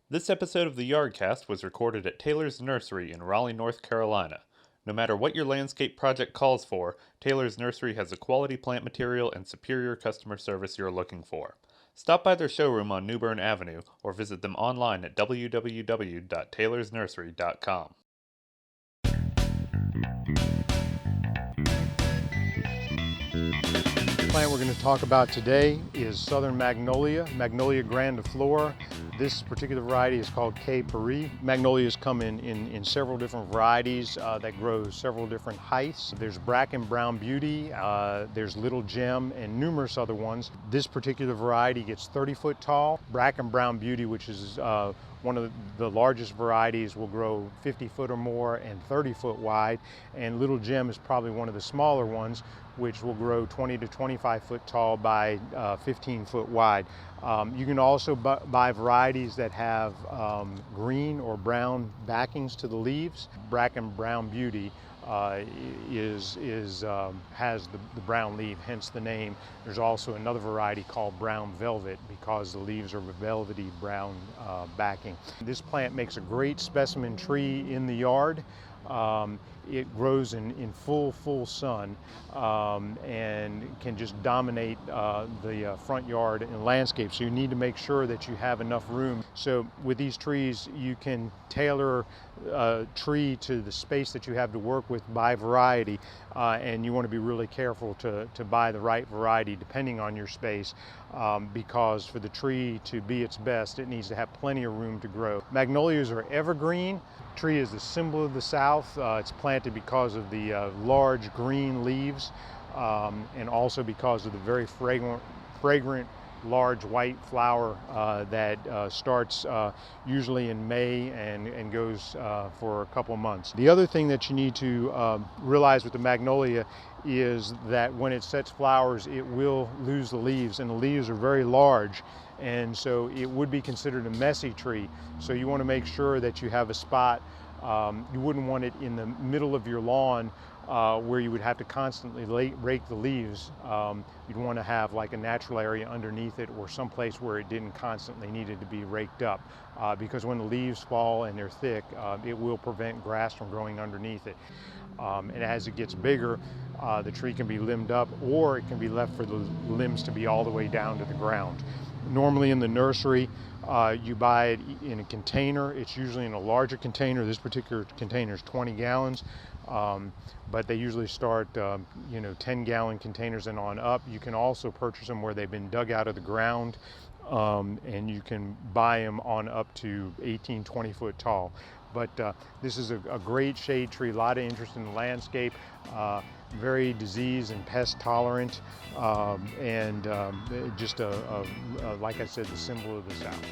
This episode of the Yardcast was recorded at Taylor's Nursery in Raleigh, North Carolina. No matter what your landscape project calls for, Taylor's Nursery has the quality plant material and superior customer service you're looking for. Stop by their showroom on New Bern Avenue or visit them online at www.taylorsnursery.com. The plant we're going to talk about today is Southern Magnolia, Magnolia grandiflora. This particular variety is called K. Paris. Magnolias come in several different varieties that grow several different heights. There's Bracken Brown Beauty, there's Little Gem, and numerous other ones. This particular variety gets 30 foot tall. Bracken Brown Beauty, which is one of the largest varieties, will grow 50 foot or more and 30 foot wide. And Little Gem is probably one of the smaller ones, which will grow 20 to 25 foot tall by 15 foot wide. You can also buy varieties that have green or brown backings to the leaves. Bracken Brown Beauty has the brown leaf, hence the name. There's also another variety called Brown Velvet because the leaves are velvety brown backing. This plant makes a great specimen tree in the yard. It grows in full sun and can just dominate the front yard and landscape. So you need to make sure that you have enough room. So with these trees, you can tailor a tree to the space that you have to work with by variety, and you want to be really careful to buy the right variety depending on your space, because for the tree to be its best, it needs to have plenty of room to grow. Magnolias are evergreen. Tree is the symbol of the South. It's planted because of the large green leaves, and also because of the very fragrant large white flower that starts usually in May and goes for a couple months. The other thing that you need to realize with the magnolia is that when it sets flowers, it will lose the leaves, and the leaves are very large, and so it would be considered a messy tree. So you want to make sure that you have a spot. You wouldn't want it in the middle of your lawn where you would have to constantly rake the leaves. You'd want to have like a natural area underneath it, or someplace where it didn't constantly needed to be raked up, because when the leaves fall and they're thick, it will prevent grass from growing underneath it. And as it gets bigger, the tree can be limbed up, or it can be left for the limbs to be all the way down to the ground. Normally in the nursery, you buy it in a container. It's usually in a larger container. This particular container is 20 gallons, but they usually start 10-gallon containers and on up. You can also purchase them where they've been dug out of the ground, and you can buy them on up to 18, 20 foot tall. But this is a great shade tree, a lot of interest in the landscape, very disease and pest tolerant, and just like I said, the symbol of the South.